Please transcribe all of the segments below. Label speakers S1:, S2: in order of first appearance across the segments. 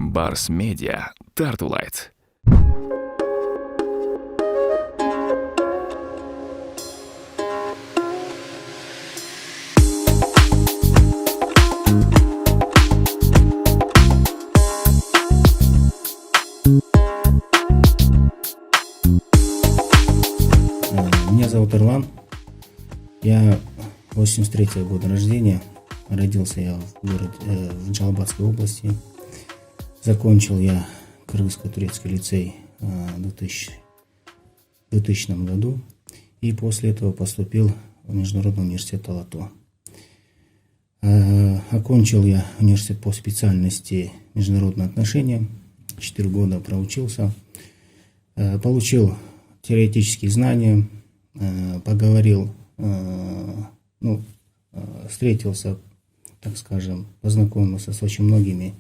S1: Барс Медиа, Тартулайт.
S2: Меня зовут Ирлан. Я 83-го года рождения. Родился я в Джалабадской области. Закончил я Кыргызско-турецкий лицей в 2000 году. И после этого поступил в Международный университет Алатау. Окончил я университет по специальности международные отношения. 4 года проучился. Получил теоретические знания. Поговорил, встретился, так скажем, познакомился с очень многими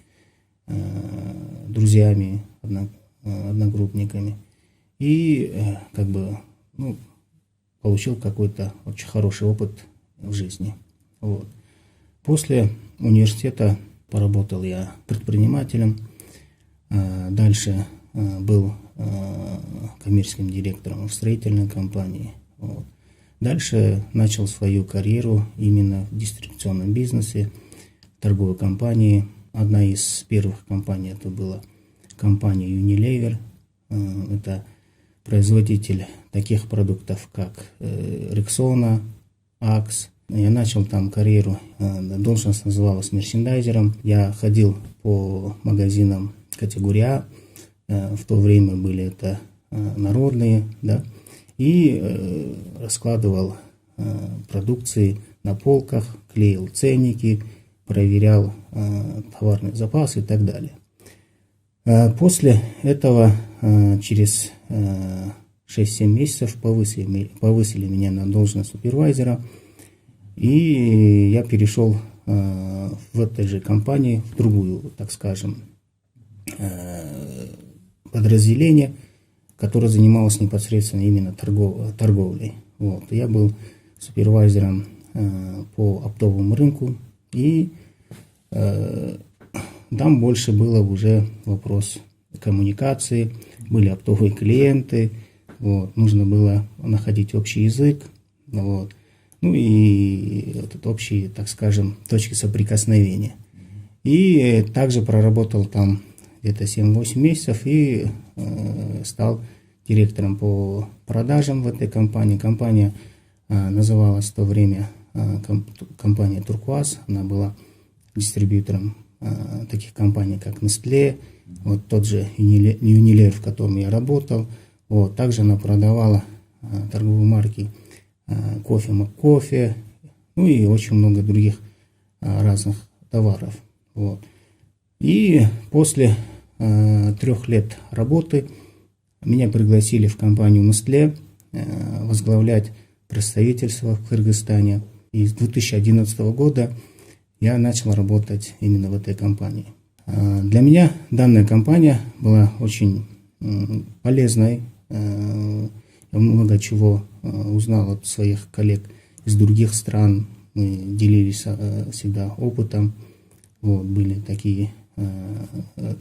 S2: друзьями, одногруппниками. И получил какой-то очень хороший опыт в жизни. Вот. После университета поработал я предпринимателем. Дальше был коммерческим директором в строительной компании. Вот. Дальше начал свою карьеру именно в дистрибуционном бизнесе, торговой компании. Одна из первых компаний это была компания Unilever. Это производитель таких продуктов, как Rexona, Axe. Я начал там карьеру, должность называлась мерчендайзером. Я ходил по магазинам категории А. В то время были это народные, да, и раскладывал продукции на полках, клеил ценники, проверял товарный запас и так далее. После этого через 6-7 месяцев повысили меня на должность супервайзера, и я перешел в этой же компании в другую, так скажем, подразделение, которое занималось непосредственно именно торговлей. Вот. Я был супервайзером по оптовому рынку, и там больше было уже вопрос коммуникации, были оптовые клиенты, вот. Нужно было находить общий язык, вот. Ну и этот общий, так скажем, точки соприкосновения. И также проработал там где-то 7-8 месяцев и стал директором по продажам в этой компании. Компания называлась в то время компания Turquoise. Она была дистрибьютором таких компаний, как Nestlé, вот тот же Unilever, в котором я работал. Вот. Также она продавала торговые марки кофе McCoffee, ну и очень много других разных товаров. Вот. И после 3 лет работы меня пригласили в компанию Nestlé возглавлять представительство в Кыргызстане. И с 2011 года я начал работать именно в этой компании. Для меня данная компания была очень полезной. Я много чего узнал от своих коллег из других стран. Мы делились всегда опытом. Вот, были такие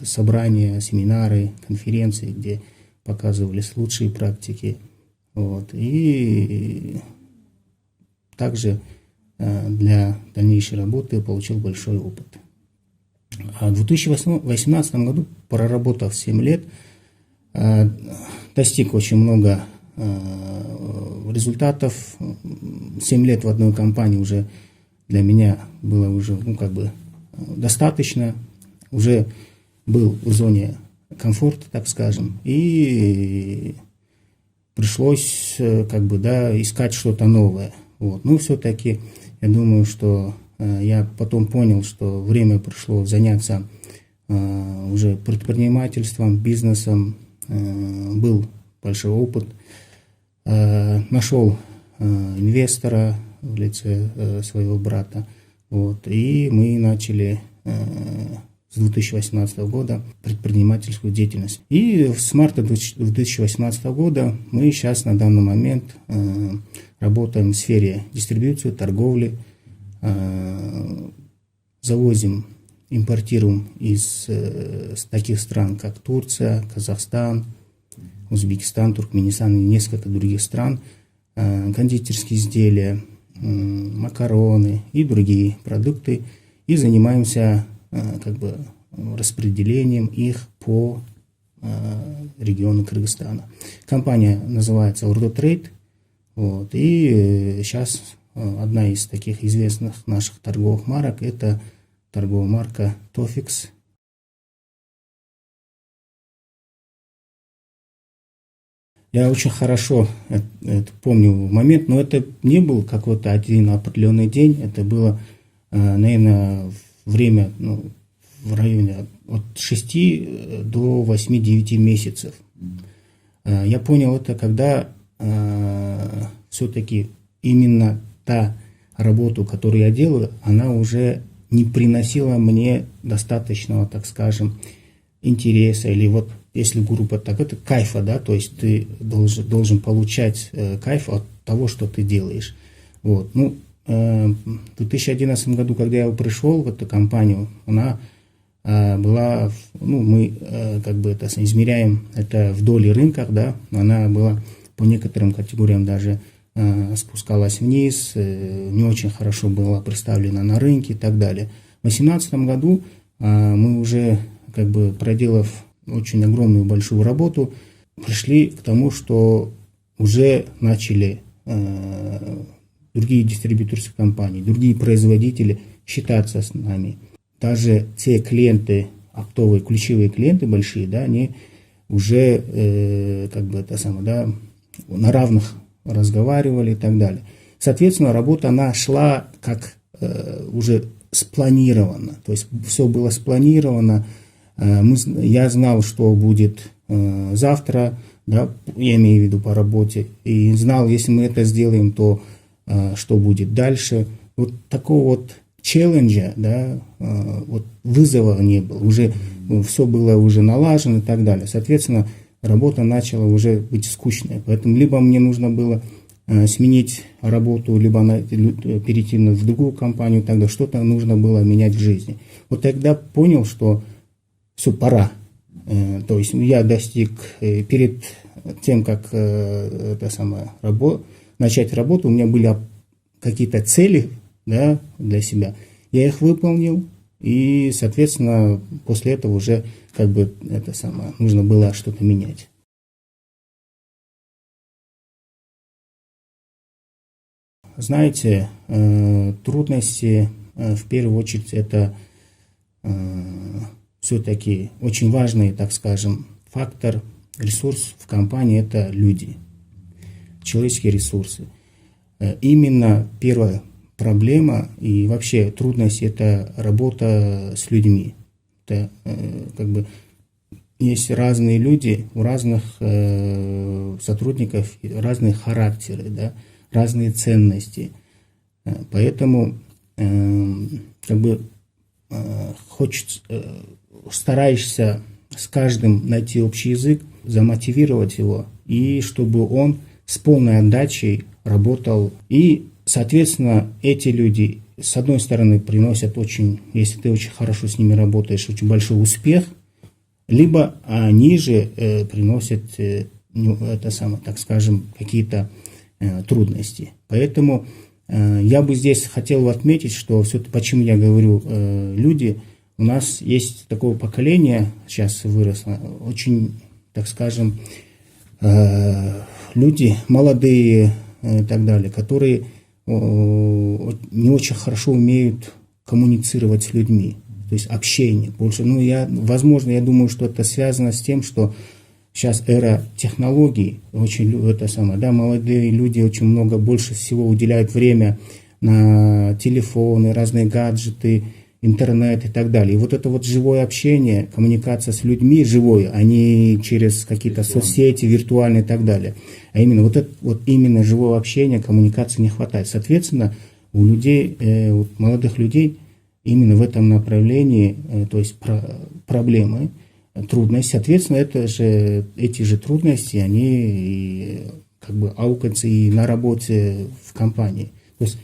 S2: собрания, семинары, конференции, где показывались лучшие практики. Вот. И также для дальнейшей работы получил большой опыт. В 2018 году, проработав 7 лет, достиг очень много результатов. 7 лет в одной компании уже для меня было уже достаточно. Уже был в зоне комфорта, так скажем, и пришлось искать что-то новое. Вот. Но все-таки я думаю, что я потом понял, что время пришло заняться уже предпринимательством, бизнесом. Был большой опыт. Нашел инвестора в лице своего брата. Вот. И мы начали с 2018 года предпринимательскую деятельность. И с марта 2018 года мы сейчас на данный момент работаем в сфере дистрибуции, торговли, завозим импортируем из таких стран, как Турция, Казахстан, Узбекистан, Туркменистан и несколько других стран, кондитерские изделия, макароны и другие продукты, и занимаемся распределением их по региону Кыргызстана. Компания называется Урдотрейд, и сейчас одна из таких известных наших торговых марок — это торговая марка Тофикс. Я очень хорошо это помню момент, но это не был какой-то один определенный день, это было, наверное, время в районе от 6 до 8-9 месяцев. Я понял это, когда все-таки именно та работа, которую я делаю, она уже не приносила мне достаточного, так скажем, интереса, или вот, если грубо так, это кайфа, да, то есть ты должен получать кайф от того, что ты делаешь. В 2011 году, когда я пришел в эту компанию, она была, мы измеряем это в доле рынках, да, она была по некоторым категориям даже спускалась вниз, не очень хорошо была представлена на рынке и так далее. В 2018 году мы уже, проделав очень огромную большую работу, пришли к тому, что уже начали другие дистрибьюторские компании, другие производители считаться с нами. Даже те клиенты, оптовые, ключевые клиенты большие, да, они уже на равных разговаривали и так далее. Соответственно, работа, она шла как уже спланировано. То есть все было спланировано. Я знал, что будет завтра, да, я имею в виду по работе, и знал, если мы это сделаем, то что будет дальше. Вот такого вот челленджа, да, вызова не было. Уже все было уже налажено и так далее. Соответственно, работа начала уже быть скучной. Поэтому либо мне нужно было сменить работу, либо перейти в другую компанию, тогда что-то нужно было менять в жизни. Вот тогда понял, что все, пора. То есть я достиг, перед тем, как начать работу, у меня были какие-то цели, да, для себя. Я их выполнил, и, соответственно, после этого уже нужно было что-то менять. Знаете, трудности, в первую очередь, это все-таки очень важный, так скажем, фактор, ресурс в компании — это люди, человеческие ресурсы. Именно первая проблема и вообще трудность — это работа с людьми. Это есть разные люди, у разных сотрудников разные характеры, да, разные ценности. Поэтому стараешься с каждым найти общий язык, замотивировать его, и чтобы он с полной отдачей работал. И, соответственно, эти люди, с одной стороны, приносят если ты очень хорошо с ними работаешь, очень большой успех, либо они же приносят, так скажем, какие-то трудности. Поэтому я бы здесь хотел отметить, что все-таки, почему я говорю люди, у нас есть такое поколение, сейчас выросло, очень, так скажем, люди молодые и так далее, которые не очень хорошо умеют коммуницировать с людьми, то есть общение больше. Я думаю, что это связано с тем, что сейчас эра технологий, молодые люди очень больше всего уделяют время на телефоны, разные гаджеты, интернет и так далее. И вот это вот живое общение, коммуникация с людьми живое, а не через какие-то соцсети, виртуальные и так далее. А именно именно живого общения, коммуникации не хватает. Соответственно, у людей, у молодых людей именно в этом направлении, то есть проблемы, трудности. Соответственно, эти же трудности, они аукаются и на работе в компании. То есть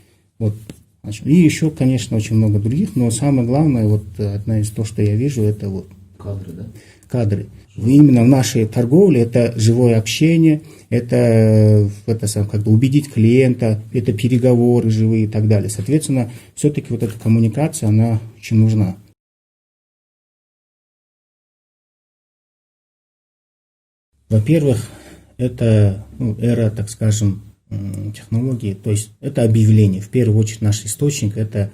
S2: И еще, конечно, очень много других, но самое главное, вот одна из того, что я вижу, это вот
S3: Кадры, да?
S2: кадры. Именно в нашей торговле это живое общение, это как бы убедить клиента, это переговоры живые и так далее. Соответственно, все-таки вот эта коммуникация, она очень нужна. Во-первых, это эра, так скажем, технологий, то есть это объявление. В первую очередь наш источник – это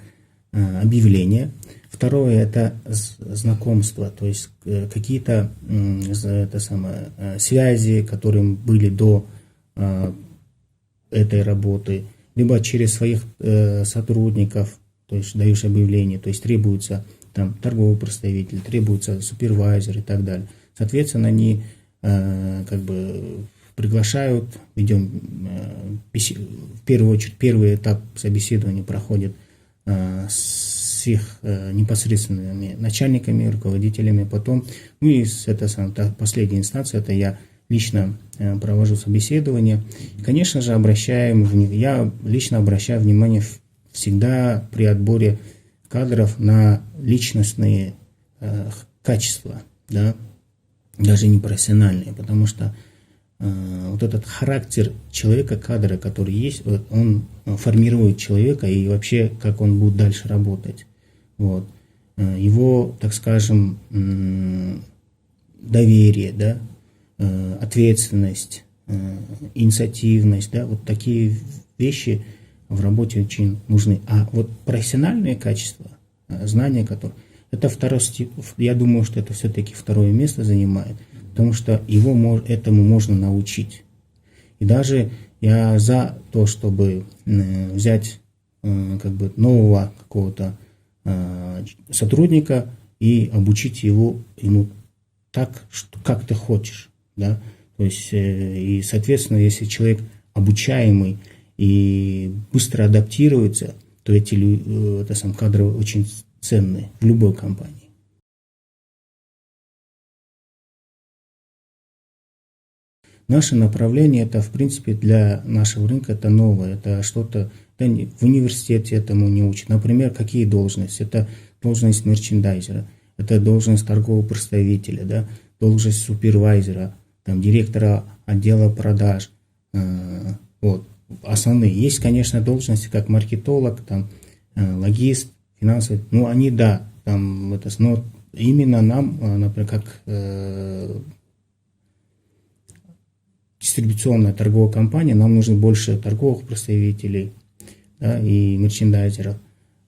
S2: объявление. Второе – это знакомство, то есть какие-то связи, которые были до этой работы, либо через своих сотрудников, то есть даешь объявление, то есть требуется там торговый представитель, требуется супервайзер и так далее. Соответственно, они как бы приглашают, ведем в первую очередь первый этап собеседования проходит с их непосредственными начальниками, руководителями, потом, и последняя инстанция, это я лично провожу собеседование. Конечно же, я лично обращаю внимание всегда при отборе кадров на личностные качества, да, даже не профессиональные, потому что вот этот характер человека, кадра, который есть, он формирует человека и вообще, как он будет дальше работать. Вот. Его, так скажем, доверие, да, ответственность, инициативность, да, вот такие вещи в работе очень нужны. А вот профессиональные качества, знания, которые, это я думаю, что это все-таки второе место занимает, потому что этому можно научить. И даже я за то, чтобы взять как бы нового какого-то сотрудника и обучить ему так, как ты хочешь, да. То есть, и, соответственно, если человек обучаемый и быстро адаптируется, то эти кадры очень ценные в любой компании. Наше направление, это, в принципе, для нашего рынка это новое, это что-то, в университете этому не учат. Например, какие должности? Это должность мерчендайзера, это должность торгового представителя, да, должность супервайзера, там, директора отдела продаж. Вот, основные. Есть, конечно, должности, как маркетолог, там, логист, финансовый, ну, они, да, там, но именно нам, например, как дистрибуционная торговая компания, нам нужно больше торговых представителей, да, и мерчендайзеров.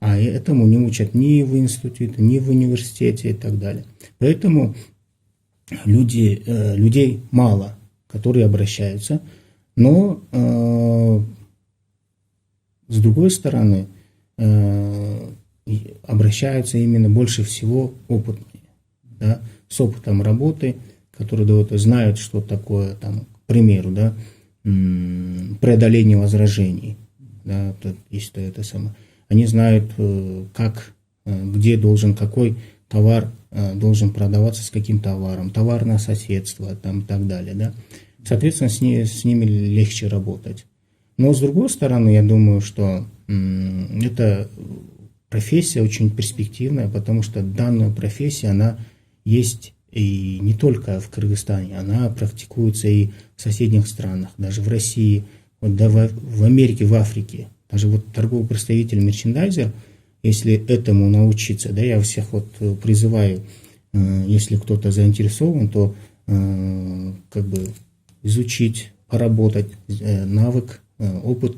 S2: А этому не учат ни в институте, ни в университете и так далее. Поэтому людей мало, которые обращаются. Но с другой стороны, обращаются именно больше всего опытные, да, с опытом работы, которые знают, что такое, там, к примеру, да, преодоление возражений. Да, если это самое. Они знают, где какой товар должен продаваться с каким товаром, товарное соседство там, и так далее. Да. Соответственно, с ними легче работать. Но с другой стороны, я думаю, что эта профессия очень перспективная, потому что данная профессия, она есть и не только в Кыргызстане, она практикуется и в соседних странах, даже в России, вот, да, в Америке, в Африке. Даже вот торговый представитель, мерчендайзер, если этому научиться, да, я всех вот призываю, если кто-то заинтересован, то как бы изучить, поработать, навык, опыт.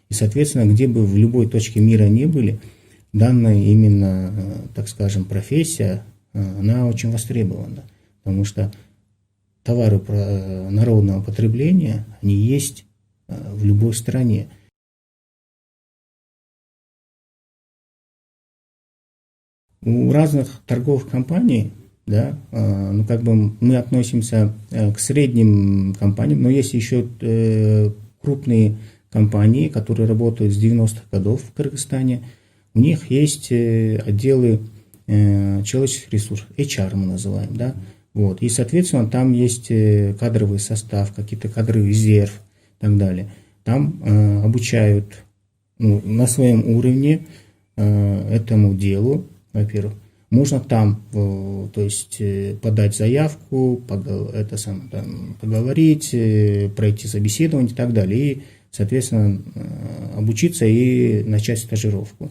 S2: И, соответственно, где бы в любой точке мира не были, данная именно, так скажем, профессия, она очень востребована. Потому что товары народного потребления, они есть в любой стране. У разных торговых компаний, да, ну, как бы мы относимся к средним компаниям, но есть еще крупные компании, которые работают с 90-х годов в Кыргызстане. У них есть отделы человеческих ресурсов, HR мы называем, да, вот, и, соответственно, там есть кадровый состав, какие-то кадровый резерв и так далее. Там обучают на своем уровне этому делу, во-первых. Можно там, то есть, подать заявку, поговорить, пройти собеседование и так далее. И, соответственно, обучиться и начать стажировку.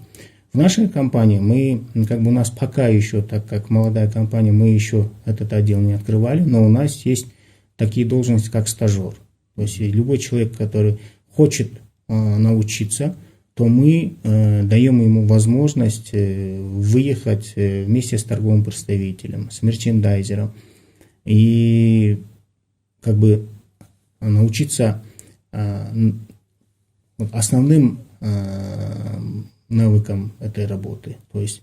S2: В нашей компании у нас пока еще, так как молодая компания, мы еще этот отдел не открывали, но у нас есть такие должности, как стажер. То есть любой человек, который хочет научиться, то мы даем ему возможность выехать вместе с торговым представителем, с мерчендайзером и научиться основным навыкам этой работы. То есть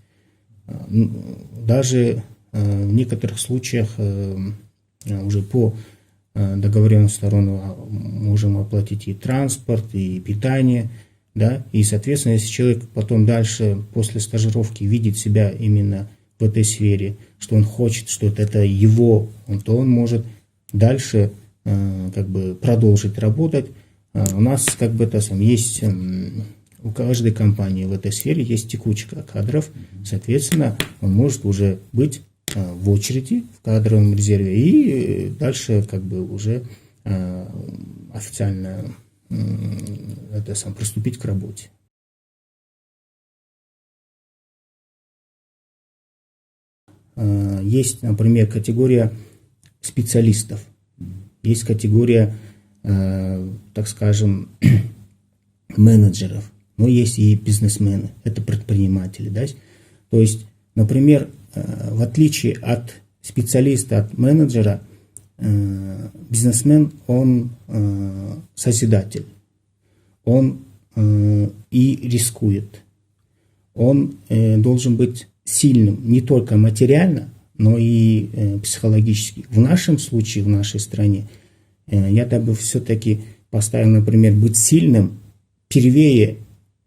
S2: даже в некоторых случаях уже по договоренности сторон можем оплатить и транспорт, и питание. Да? И, соответственно, если человек потом дальше, после стажировки, видит себя именно в этой сфере, что он хочет, что это его, то он может дальше продолжить работать. У нас есть, у каждой компании в этой сфере есть текучка кадров, соответственно, он может уже быть в очереди в кадровом резерве и дальше уже официально приступить к работе. Есть, например, категория специалистов, есть категория, так скажем, менеджеров, но есть и бизнесмены, это предприниматели. Да? То есть, например, в отличие от специалиста, от менеджера, бизнесмен, он созидатель, он и рискует, он должен быть сильным не только материально, но и психологически. В нашем случае, в нашей стране, я бы все-таки поставил, например, быть сильным первее,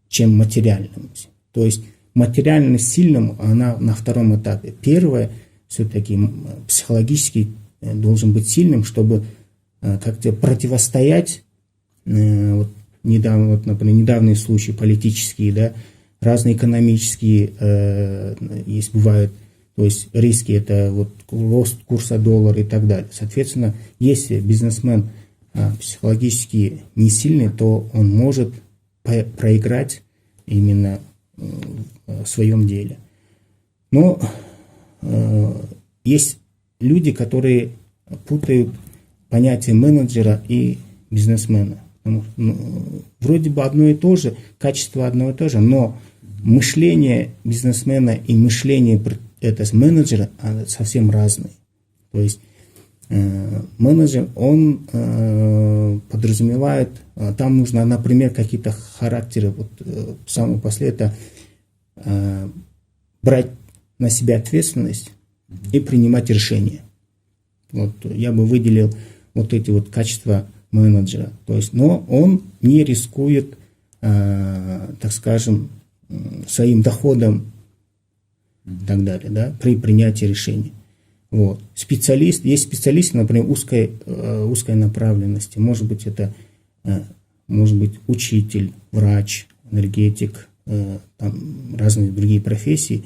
S2: чем материальным. То есть материально сильным она на втором этапе. Первое, все-таки психологически должен быть сильным, чтобы как-то противостоять, например, недавние случаи политические, да, разные экономические бывают, то есть риски, это рост курса доллара и так далее. Соответственно, если бизнесмен психологически не сильный, то он может проиграть именно в своем деле. Но есть люди, которые путают понятие менеджера и бизнесмена. Вроде бы одно и то же, качество одно и то же, но мышление бизнесмена и мышление менеджера совсем разные. То есть менеджер, он подразумевает, там нужно, например, какие-то характеры, самое последнее, это брать на себя ответственность и принимать решения. Я бы выделил эти качества менеджера. То есть, но он не рискует, так скажем, своим доходом и так далее, да, при принятии решений. Специалист, есть специалисты, например, узкой направленности. Может быть, это учитель, врач, энергетик, там разные другие профессии,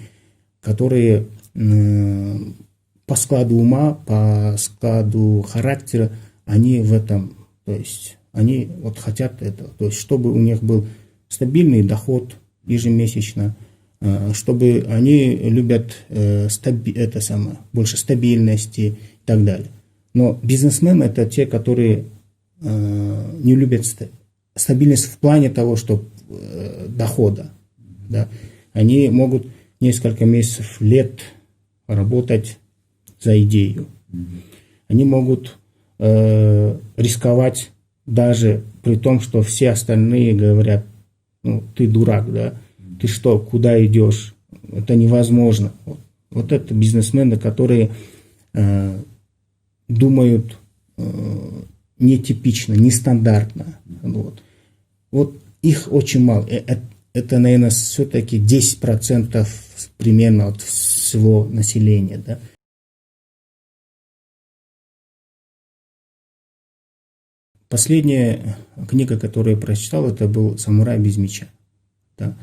S2: которые по складу ума, по складу характера, они в этом, то есть они хотят этого, то есть чтобы у них был стабильный доход ежемесячно, чтобы они любят больше стабильности и так далее. Но бизнесмены — это те, которые не любят стабильность в плане того, что дохода. Да. Они могут несколько месяцев, лет работать за идею. Они могут рисковать даже при том, что все остальные говорят: ты дурак, да? Ты что, куда идешь? Это невозможно. Это бизнесмены, которые думают нетипично, нестандартно. Их очень мало. Это, наверное, все-таки 10% примерно от всего населения. Да? Последняя книга, которую я прочитал, это был «Самурай без меча». Да.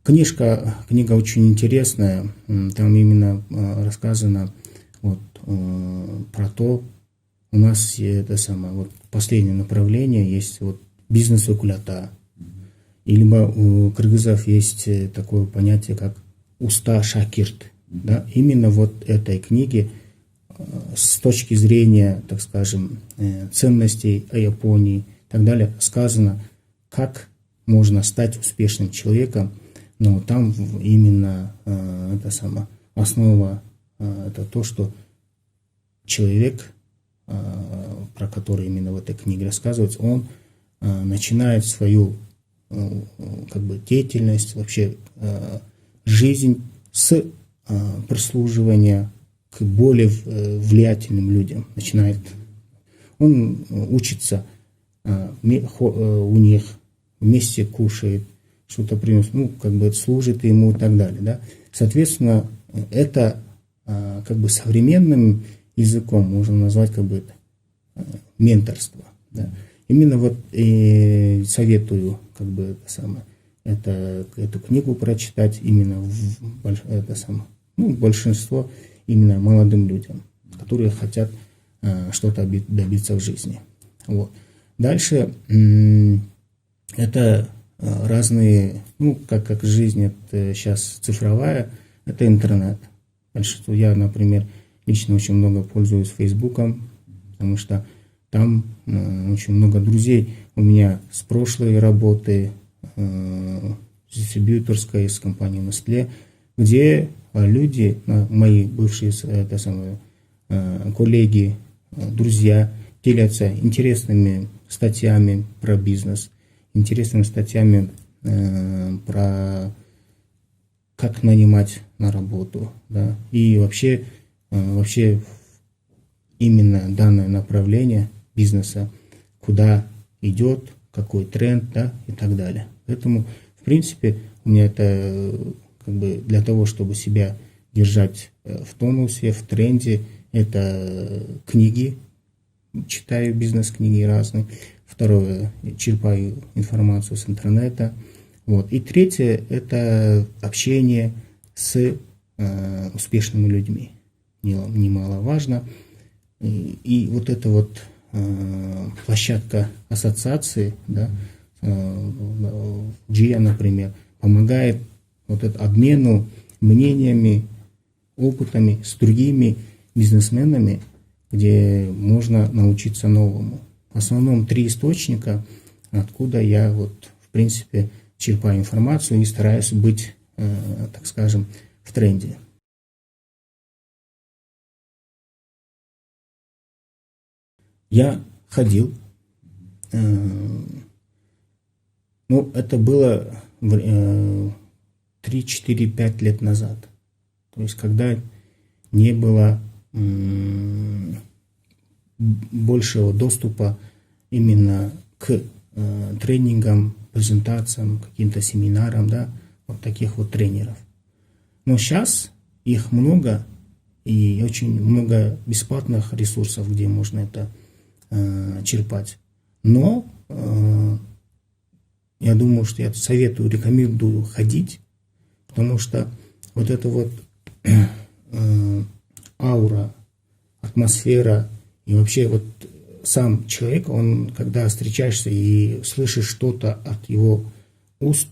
S2: Книга очень интересная, там именно рассказано вот, про то, у нас это самое, вот последнее направление есть вот бизнес укулята. Либо у кыргызов есть такое понятие, как уста шакирт. Да? Именно вот этой книги с точки зрения, так скажем, ценностей о Японии и так далее сказано, как можно стать успешным человеком. Но там именно это самое, основа это то, что человек, про который именно в этой книге рассказывается, он начинает свою как бы деятельность, вообще жизнь с прислуживания к более влиятельным людям. Он учится у них, вместе кушает, что-то приносит, ну, как бы служит ему и так далее. Да? Соответственно, это как бы современным языком можно назвать как бы менторство. Да? Именно вот и советую как бы эту книгу прочитать именно большинство именно молодым людям, которые хотят что-то добиться в жизни. Вот. Дальше это разные, ну, как жизнь это сейчас цифровая, это интернет. Большинство, я, например, лично очень много пользуюсь Фейсбуком, потому что там очень много друзей у меня с прошлой работы, дистрибьюторской, с компанией Nestlé, где люди, мои бывшие коллеги, друзья, делятся интересными статьями про бизнес, интересными статьями про как нанимать на работу. Да? И вообще именно данное направление бизнеса, куда идет, какой тренд, да, и так далее. Поэтому, в принципе, у меня это как бы для того, чтобы себя держать в тонусе, в тренде, это книги, читаю бизнес-книги разные. Второе, черпаю информацию с интернета. Вот. И третье, это общение с успешными людьми. Немаловажно. И вот эта вот площадка ассоциации, да, GIA, например, помогает вот это обмену мнениями, опытами с другими бизнесменами, где можно научиться новому. В основном 3 источника, откуда я вот, в принципе, черпаю информацию и стараюсь быть, так скажем, в тренде. Я ходил, ну, это было 3-4-5 лет назад. То есть, когда не было большего доступа именно к тренингам, презентациям, каким-то семинарам, да, вот таких вот тренеров. Но сейчас их много, и очень много бесплатных ресурсов, где можно это черпать. Но я думаю, что я советую, рекомендую ходить, потому что вот эта вот аура, атмосфера и вообще вот сам человек, он, когда встречаешься и слышишь что-то от его уст,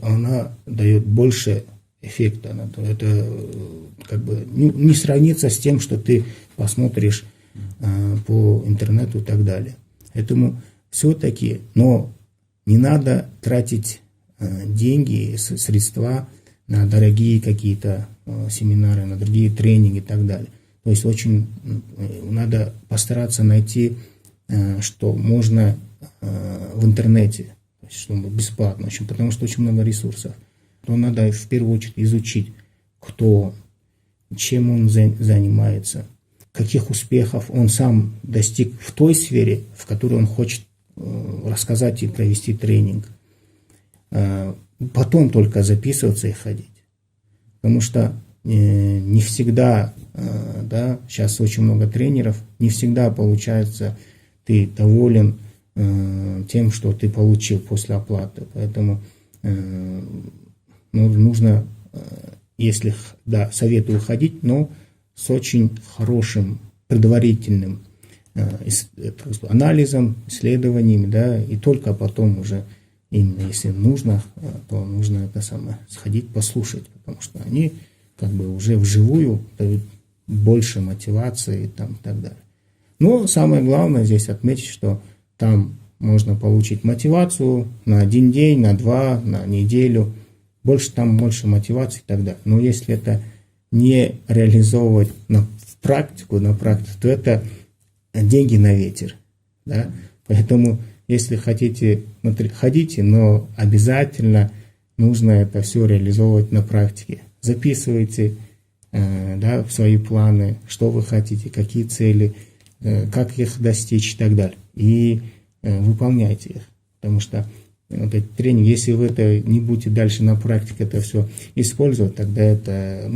S2: она дает больше эффекта. Это как бы не сравнится с тем, что ты посмотришь по интернету и так далее. Поэтому все-таки, но не надо тратить деньги, средства на дорогие какие-то семинары, на другие тренинги и так далее. То есть очень надо постараться найти, что можно в интернете, то есть, чтобы бесплатно, потому что очень много ресурсов. То надо в первую очередь изучить, кто он, чем он занимается, каких успехов он сам достиг в той сфере, в которой он хочет рассказать и провести тренинг. Потом только записываться и ходить. Потому что не всегда, да, сейчас очень много тренеров, не всегда получается, ты доволен тем, что ты получил после оплаты. Поэтому нужно, если, да, советую ходить, но с очень хорошим предварительным анализом, исследованиями, да, и только потом уже, именно если нужно, то нужно это самое, сходить послушать, потому что они как бы уже вживую дают больше мотивации там, и так далее. Но самое главное здесь отметить, что там можно получить мотивацию на 1 день, на 2, на неделю, больше мотивации и так далее. Но если это не реализовывать в практику, то это деньги на ветер. Да? Поэтому, если хотите, ходите, но обязательно нужно это все реализовывать на практике. Записывайте да, в свои планы, что вы хотите, какие цели, как их достичь и так далее. И выполняйте их. Потому что этот тренинг, если вы это не будете дальше на практике это все использовать, тогда это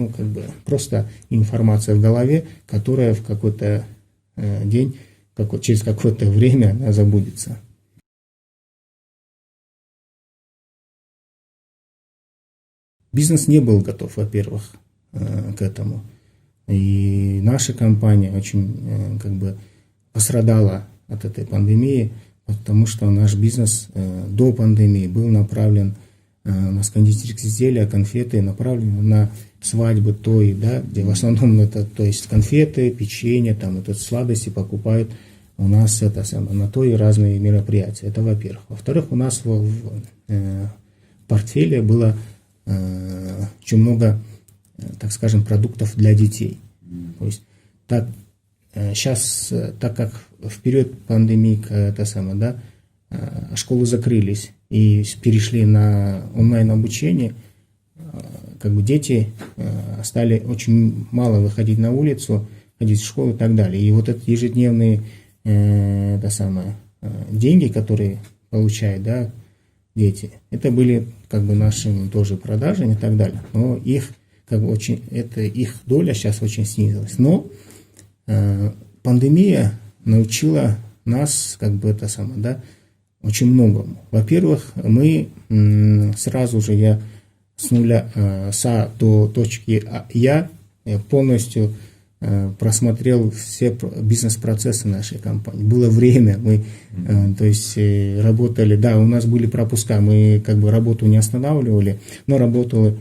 S2: просто информация в голове, которая в какой-то день, через какое-то время она забудется. Бизнес не был готов, во-первых, к этому. И наша компания очень пострадала от этой пандемии, потому что наш бизнес до пандемии был направлен на кондитерские изделия, конфеты, направлены на свадьбы той, да, где в основном это, то есть конфеты, печенье, там это сладости покупают у нас на то и разные мероприятия. Это во-первых. Во-вторых, у нас в портфеле было очень много, так скажем, продуктов для детей. То есть сейчас, так как в период пандемии школы закрылись и перешли на онлайн-обучение, дети стали очень мало выходить на улицу, ходить в школу и так далее. И вот эти ежедневные деньги, которые получают, да, дети, это были наши тоже продажи и так далее. Но их их доля сейчас очень снизилась. Но пандемия научила нас очень многому. Во-первых, мы сразу же, я с нуля до точки я полностью просмотрел все бизнес-процессы нашей компании. Было время, мы работали, да, у нас были пропуска, мы работу не останавливали, но работали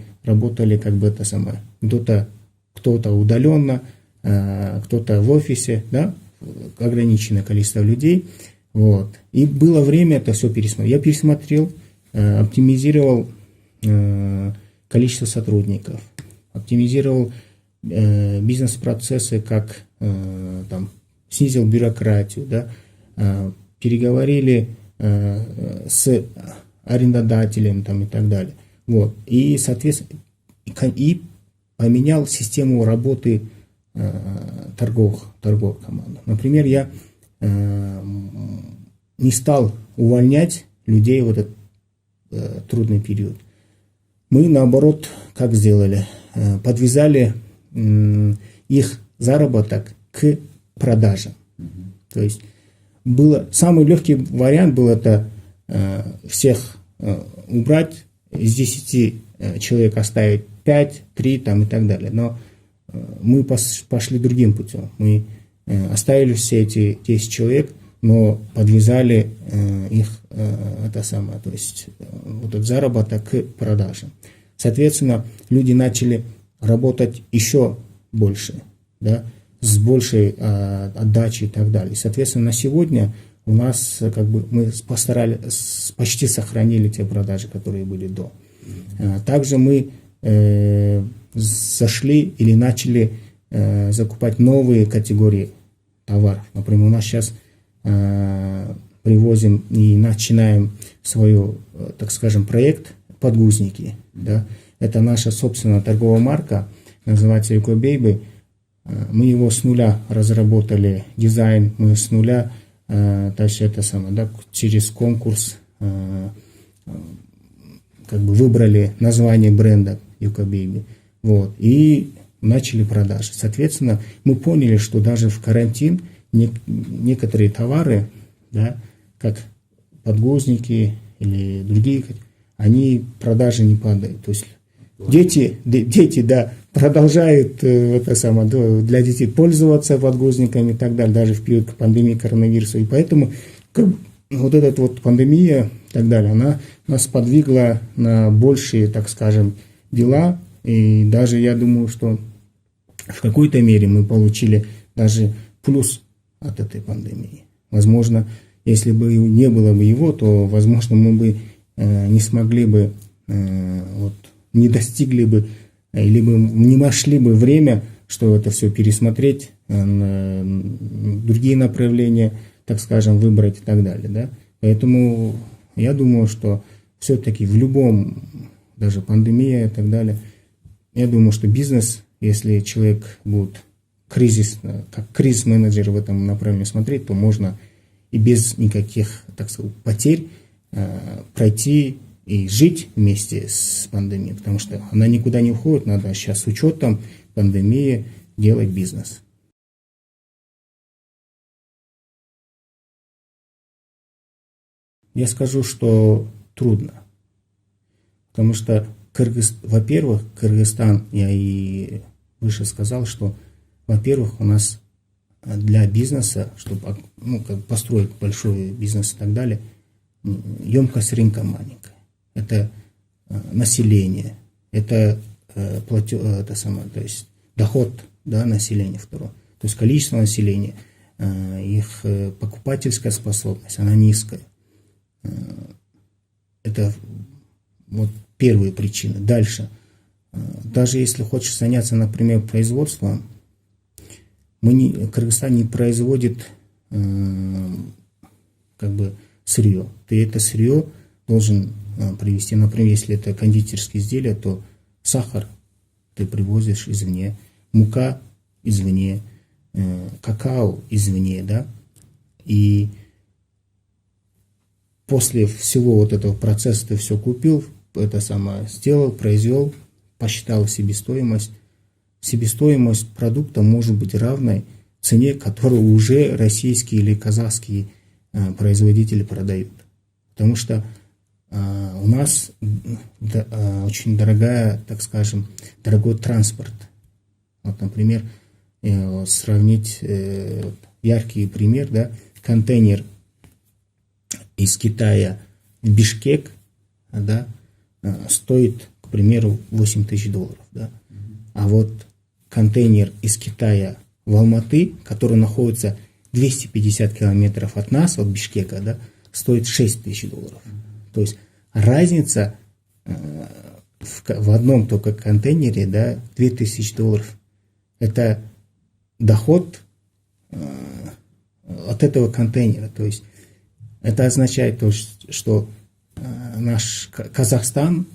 S2: кто-то удаленно, кто-то в офисе, да, ограниченное количество людей. Вот. И было время это все пересмотреть. Я пересмотрел, оптимизировал количество сотрудников, оптимизировал бизнес-процессы, снизил бюрократию, да, переговорили с арендодателем и так далее. Вот. И, соответственно, и поменял систему работы торговых команд. Например, я не стал увольнять людей в этот трудный период. Мы, наоборот, как сделали? Подвязали их заработок к продажам. То есть самый легкий вариант был это всех убрать, из 10 человек оставить 5, 3 и так далее. Но мы пошли другим путем. Мы оставили все эти 10 человек, но подвязали их то есть этот заработок к продажам. Соответственно, люди начали работать еще больше, да, с большей отдачей и так далее. Соответственно, на сегодня у нас мы постарались, почти сохранили те продажи, которые были до. Также мы зашли или начали закупать новые категории товаров. Например, у нас сейчас привозим и начинаем свой, так скажем, проект подгузники. Да? Это наша собственная торговая марка, называется EcoBaby. Мы его с нуля разработали, дизайн мы с нуля, через конкурс выбрали название бренда EcoBaby. Вот, и начали продажи. Соответственно, мы поняли, что даже в карантин некоторые товары, да, как подгузники или другие, они продажи не падают. То есть дети, да, продолжают для детей пользоваться подгузниками и так далее, даже в период пандемии коронавируса. И поэтому вот эта вот пандемия и так далее, она нас подвигла на большие, так скажем, дела. И даже я думаю, что в какой-то мере мы получили даже плюс от этой пандемии. Возможно, если бы не было бы его, то, возможно, мы бы не смогли бы, не достигли бы, или бы не нашли бы время, что это все пересмотреть, другие направления, так скажем, выбрать и так далее. Да? Поэтому я думаю, что все-таки в любом, даже пандемия и так далее, я думаю, что бизнес, если человек будет как кризис-менеджер в этом направлении смотреть, то можно и без никаких, так сказать, потерь пройти и жить вместе с пандемией, потому что она никуда не уходит, надо сейчас с учетом пандемии делать бизнес. Я скажу, что трудно, потому что, во-первых, Кыргызстан, я и выше сказал, что, во-первых, у нас для бизнеса, чтобы построить большой бизнес и так далее, емкость рынка маленькая. Это население, это то есть доход, да, населения второе. То есть количество населения, их покупательская способность, она низкая. Это вот первые причины. Дальше. Даже если хочешь заняться, например, производством, Кыргызстан не производит сырье. Ты это сырье должен привезти. Например, если это кондитерские изделия, то сахар ты привозишь извне, мука извне, какао извне, да. И после всего вот этого процесса ты все купил, сделал, произвел, посчитал себестоимость. Себестоимость продукта может быть равной цене, которую уже российские или казахские производители продают. Потому что у нас очень дорогой транспорт. Вот, например, сравнить яркий пример, да, контейнер из Китая в Бишкек, да, стоит, к примеру, $8000, да. А вот контейнер из Китая в Алматы, который находится 250 километров от нас, от Бишкека, да, стоит $6000. То есть разница в одном только контейнере, да, $2000. Это доход от этого контейнера. То есть это означает, что наш Казахстан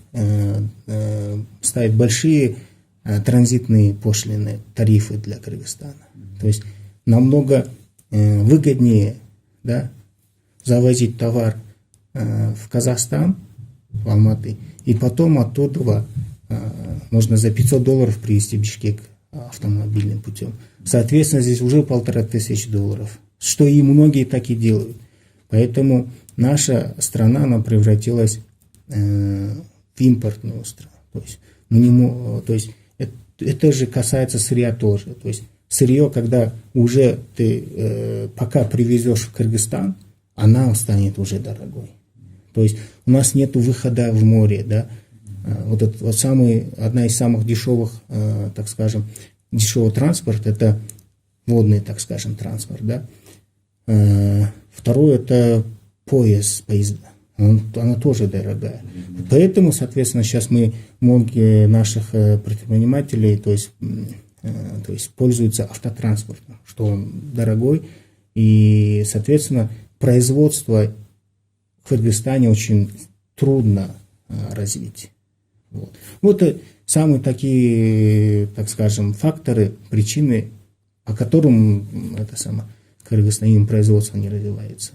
S2: ставит большие транзитные пошлины, тарифы для Кыргызстана. То есть намного выгоднее, да, завозить товар в Казахстан, в Алматы, и потом оттуда можно за $500 привезти в Бишкек автомобильным путем. Соответственно, здесь уже $1500, что и многие так и делают. Поэтому наша страна, она превратилась в импортную страну. То есть это же касается сырья тоже. То есть сырье, когда уже ты пока привезешь в Кыргызстан, она станет уже дорогой. То есть у нас нет выхода в море, да. Вот это вот одна из самых дешевых, так скажем, дешевый транспорт, это водный, так скажем, транспорт, да. Второе, это поезда. Она тоже дорогая. Поэтому, соответственно, сейчас многие наших предпринимателей, то есть пользуются автотранспортом, что он дорогой, и, соответственно, производство в Кыргызстане очень трудно развить. Вот самые такие, так скажем, факторы, причины, по которым Кыргызстан производство не развивается.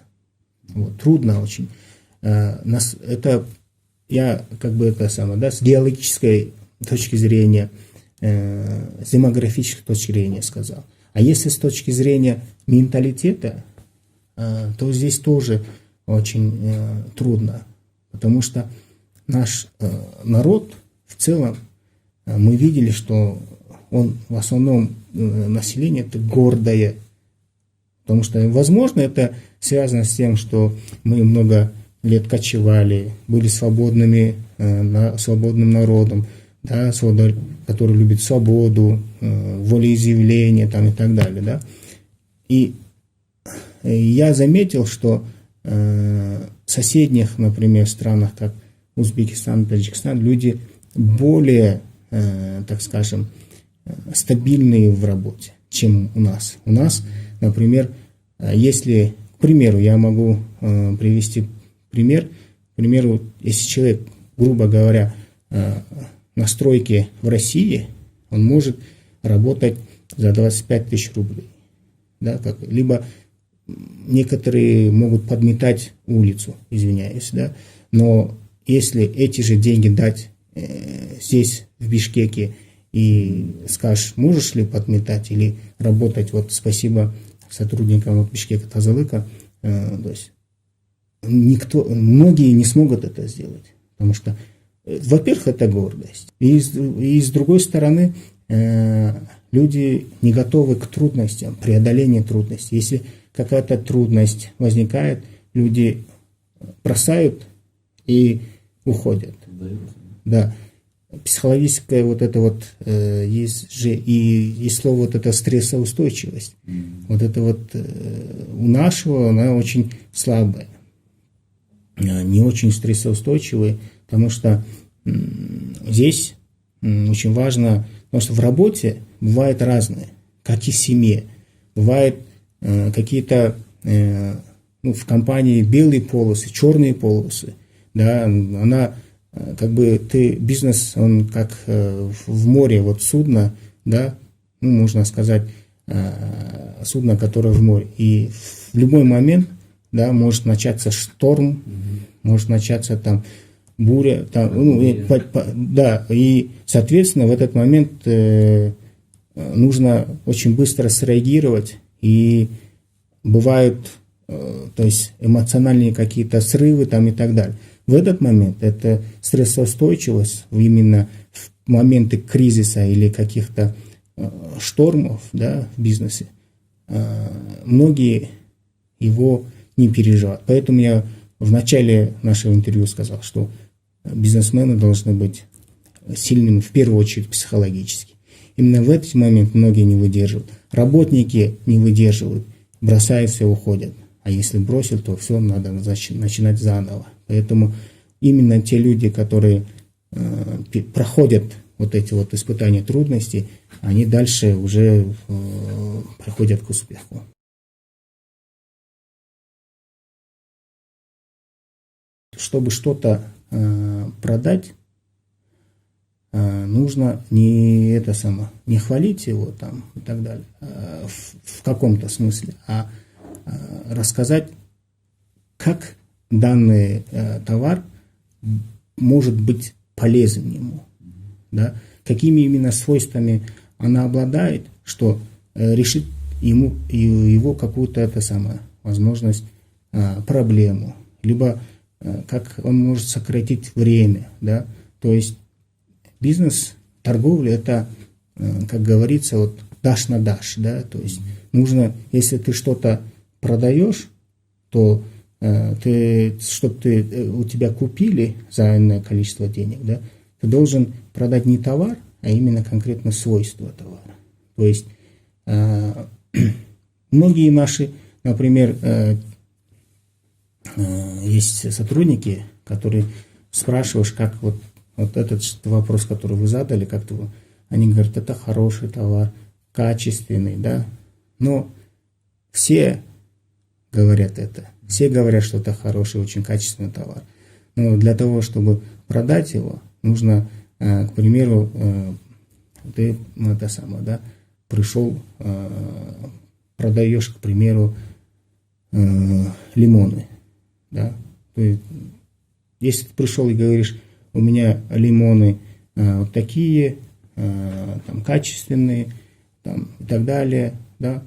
S2: Трудно очень. Это я с геологической точки зрения, с демографической точки зрения сказал. А если с точки зрения менталитета, то здесь тоже очень трудно, потому что наш народ в целом, мы видели, что он в основном население это гордое. Потому что, возможно, это связано с тем, что мы много лет кочевали, были свободным народом, да, который любит свободу, волеизъявление там, и так далее. Да. И я заметил, что в соседних, например, странах, как Узбекистан, Таджикистан, люди более, так скажем, стабильные в работе, чем у нас. У нас, например, если, к примеру, я могу привести пример, к примеру, если человек, грубо говоря, на стройке в России, он может работать за 25 тысяч рублей. Да, либо некоторые могут подметать улицу, извиняюсь, да, но если эти же деньги дать здесь, в Бишкеке, и скажешь, можешь ли подметать или работать, вот спасибо сотрудникам от Бишкека Тазалыка, то есть многие не смогут это сделать, потому что, во-первых, это гордость, и с другой стороны, люди не готовы к трудностям, преодолению трудностей. Если какая-то трудность возникает, люди бросают и уходят. Да. Психологическое вот это вот есть же и слово вот это стрессоустойчивость. Вот это вот у нашего она очень слабая, не очень стрессоустойчивая, потому что здесь очень важно, потому что в работе бывает разное, как и в семье. Бывают какие-то в компании белые полосы, черные полосы. Да, она как бы бизнес, он как в море, вот судно, да, можно сказать, судно, которое в море. И в любой момент, да, может начаться шторм, может начаться там буря, там, да, и, соответственно, в этот момент нужно очень быстро среагировать, и бывают, то есть, эмоциональные какие-то срывы там и так далее. В этот момент это стрессоустойчивость именно в моменты кризиса или каких-то штормов, да, в бизнесе. Многие его не переживают. Поэтому я в начале нашего интервью сказал, что бизнесмены должны быть сильными, в первую очередь, психологически. Именно в этот момент многие не выдерживают. Работники не выдерживают, бросают все, уходят. А если бросил, то все, надо начинать заново. Поэтому именно те люди, которые проходят вот эти вот испытания трудностей, они дальше уже приходят к успеху. Чтобы что-то продать, нужно не хвалить его там и так далее, в каком-то смысле, а рассказать, как данный товар может быть полезен ему, да? Какими именно свойствами она обладает, что решит его какую-то возможность, проблему, либо как он может сократить время, да? То есть бизнес, торговля, это, как говорится, вот дашь на дашь, да? То есть нужно, если ты что-то продаешь, то чтобы у тебя купили за иное количество денег, да, ты должен продать не товар, а именно конкретно свойства товара. То есть многие наши, например, есть сотрудники, которые спрашиваешь, как вот этот вопрос, который вы задали, они говорят, это хороший товар, качественный, да, но все говорят это. Все говорят, что это хороший, очень качественный товар. Но для того, чтобы продать его, нужно, к примеру, ты пришел, продаешь, к примеру, лимоны. Да? Если ты пришел и говоришь, у меня лимоны вот такие, там, качественные, там, и так далее, да?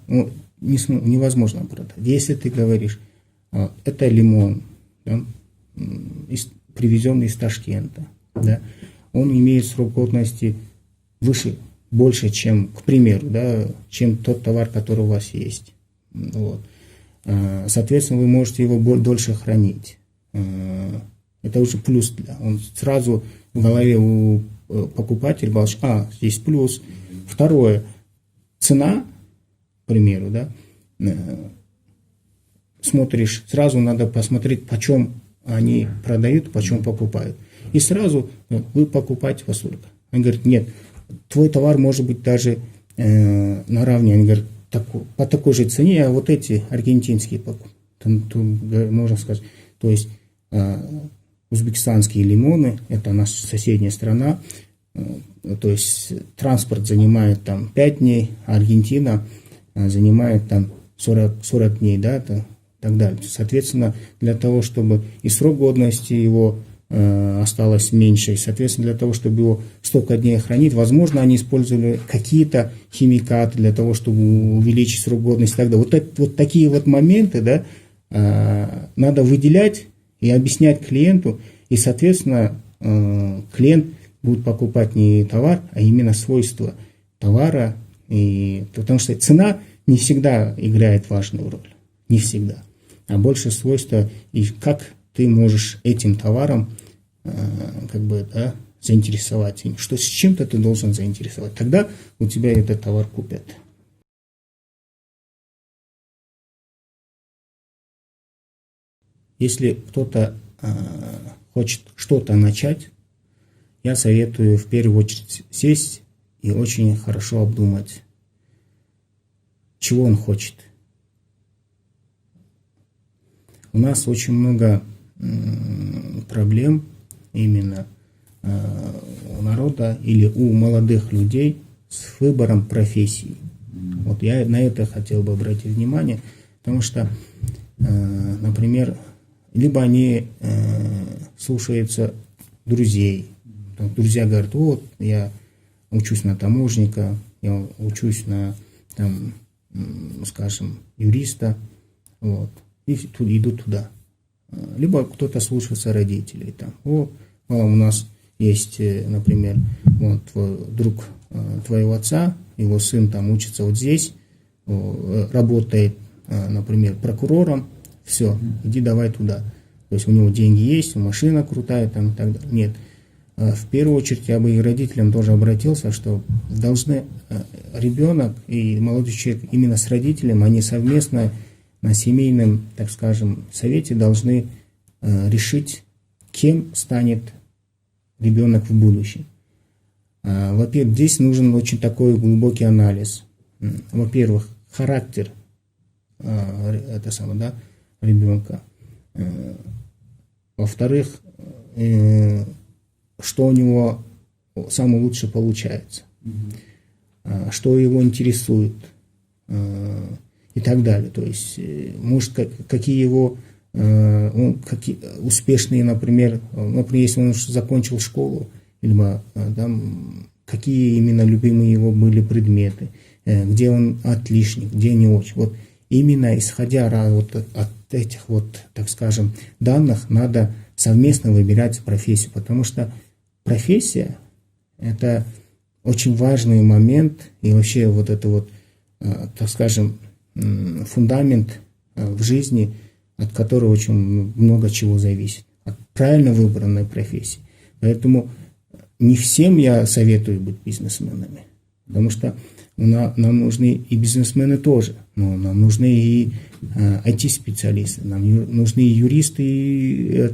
S2: невозможно продать. Если ты говоришь, это лимон, да? привезенный из Ташкента, да, он имеет срок годности больше, чем, к примеру, да, чем тот товар, который у вас есть. Вот. Соответственно, вы можете его дольше хранить. Это уже плюс. Он сразу в голове у покупателя говорит, здесь плюс. Второе, цена, к примеру, да, смотришь, сразу надо посмотреть, почем они продают, почем покупают. И сразу вы покупаете во сколько. Он говорит, нет, твой товар может быть даже наравне. Они говорят, по такой же цене, а вот эти аргентинские покупки. Можно сказать, то есть узбекистанские лимоны, это наша соседняя страна, то есть транспорт занимает там 5 дней, а Аргентина занимает там 40 дней, да, так далее. Соответственно, для того, чтобы и срок годности его осталось меньше, и, соответственно, для того, чтобы его столько дней хранить, возможно, они использовали какие-то химикаты для того, чтобы увеличить срок годности. Тогда вот такие вот моменты, да, надо выделять и объяснять клиенту, и, соответственно, клиент будет покупать не товар, а именно свойства товара, потому что цена не всегда играет важную роль, не всегда, а больше свойства и как ты можешь этим товаром да, заинтересовать, что с чем-то ты должен заинтересовать, тогда у тебя этот товар купят. Если кто-то хочет что-то начать, я советую в первую очередь сесть и очень хорошо обдумать, чего он хочет. У нас очень много проблем именно у народа или у молодых людей с выбором профессии. Вот я на это хотел бы обратить внимание, потому что, например, либо они слушаются друзей. Друзья говорят, вот я учусь на таможника, я учусь на, там, скажем, юриста, вот, и идут туда. Либо кто-то слушается родителей. Там, у нас есть, например, вот друг твоего отца, его сын там учится вот здесь, работает, например, прокурором, все, иди давай туда. То есть у него деньги есть, машина крутая там и так далее. Нет. В первую очередь я бы и родителям тоже обратился, что должны ребенок и молодой человек именно с родителем, они совместно на семейном, так скажем, совете должны решить, кем станет ребенок в будущем. Во-первых, здесь нужен очень такой глубокий анализ. Во-первых, характер ребенка. Во-вторых, что у него самое лучшее получается, что его интересует и так далее. То есть, может, какие его какие успешные, например, если он закончил школу, либо там, какие именно любимые его были предметы, где он отличник, где не очень. Вот именно исходя вот от этих вот, так скажем, данных, надо совместно выбирать профессию, потому что профессия – это очень важный момент, и вообще вот это вот, так скажем, фундамент в жизни, от которого очень много чего зависит, от правильно выбранной профессии. Поэтому не всем я советую быть бизнесменами, потому что нам нужны и бизнесмены тоже, но нам нужны и IT-специалисты, нам нужны и юристы, и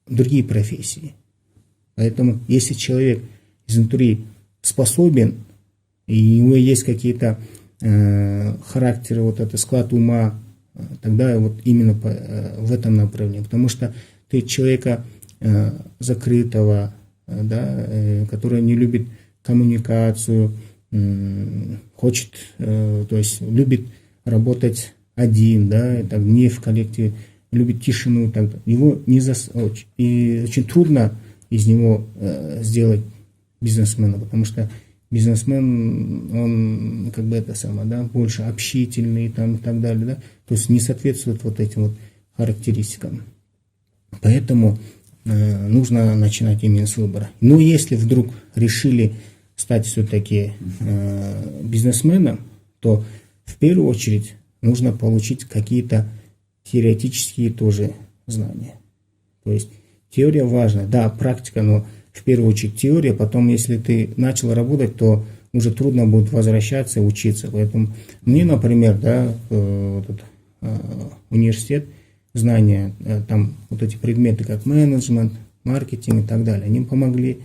S2: другие профессии. Поэтому если человек изнутри способен, и у него есть какие-то характеры, вот это склад ума, тогда вот именно в этом направлении. Потому что ты человека закрытого, который не любит коммуникацию, хочет, то есть любит работать один, не в коллективе, любит тишину, его и очень трудно из него сделать бизнесмена, потому что бизнесмен, он больше общительный и так далее, то есть не соответствует вот этим вот характеристикам. Поэтому нужно начинать именно с выбора. Но если вдруг решили стать все-таки бизнесменом, то в первую очередь нужно получить какие-то теоретические тоже знания. То есть теория важна, да, практика, но в первую очередь теория. Потом, если ты начал работать, то уже трудно будет возвращаться и учиться. Поэтому мне, например, да, университет, знания, там вот эти предметы, как менеджмент, маркетинг и так далее, они помогли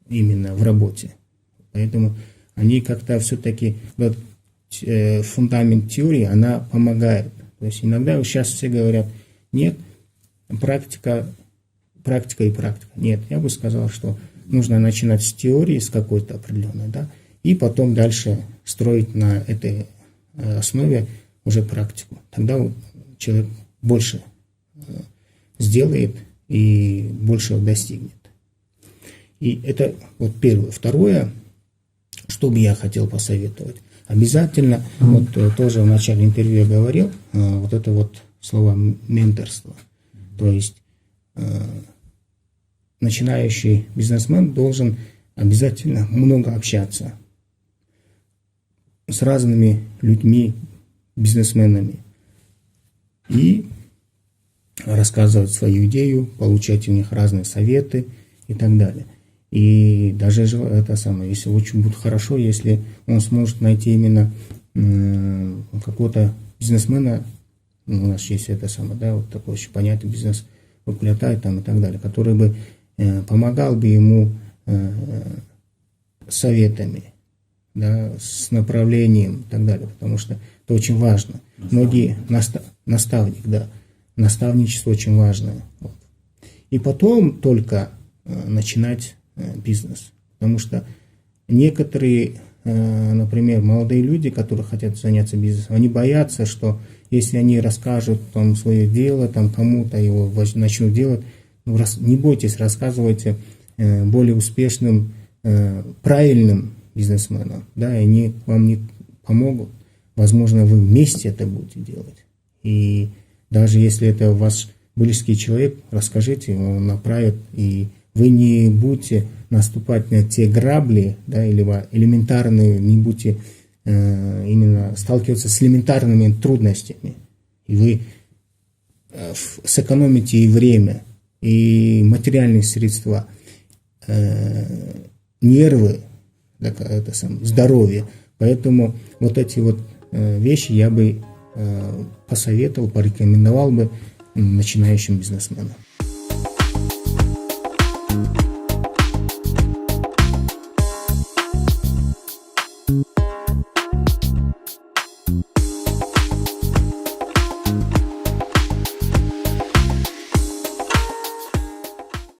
S2: именно в работе. Поэтому они как-то все-таки, вот, фундамент теории, она помогает. То есть иногда сейчас все говорят, нет, практика и практика. Нет, я бы сказал, что нужно начинать с теории, с какой-то определенной, да, и потом дальше строить на этой основе уже практику. Тогда человек больше сделает и больше достигнет. И это вот первое. Второе, что бы я хотел посоветовать. Обязательно, вот тоже в начале интервью я говорил, вот это вот слово менторство. То есть начинающий бизнесмен должен обязательно много общаться с разными людьми, бизнесменами, и рассказывать свою идею, получать у них разные советы и так далее. И даже это самое, если очень будет хорошо, если он сможет найти именно какого-то бизнесмена, у нас есть это самое, да, вот такое очень понятие, бизнес уплетает там и так далее, который бы помогал бы ему советами, да, с направлением и так далее, потому что это очень важно. Многие наставник, да, наставничество очень важное. Вот. И потом только начинать бизнес, потому что некоторые, например, молодые люди, которые хотят заняться бизнесом, они боятся, что если они расскажут там свое дело, там кому-то его начнут делать, не бойтесь, рассказывайте более успешным, правильным бизнесменам, да, и они вам не помогут. Возможно, вы вместе это будете делать. И даже если это ваш близкий человек, расскажите, он направит, и вы не будете наступать на те грабли, да, или элементарные, не будете именно сталкиваться с элементарными трудностями. И вы сэкономите и время, и материальные средства, нервы, здоровье. Поэтому вот эти вот вещи я бы посоветовал, порекомендовал бы начинающим бизнесменам.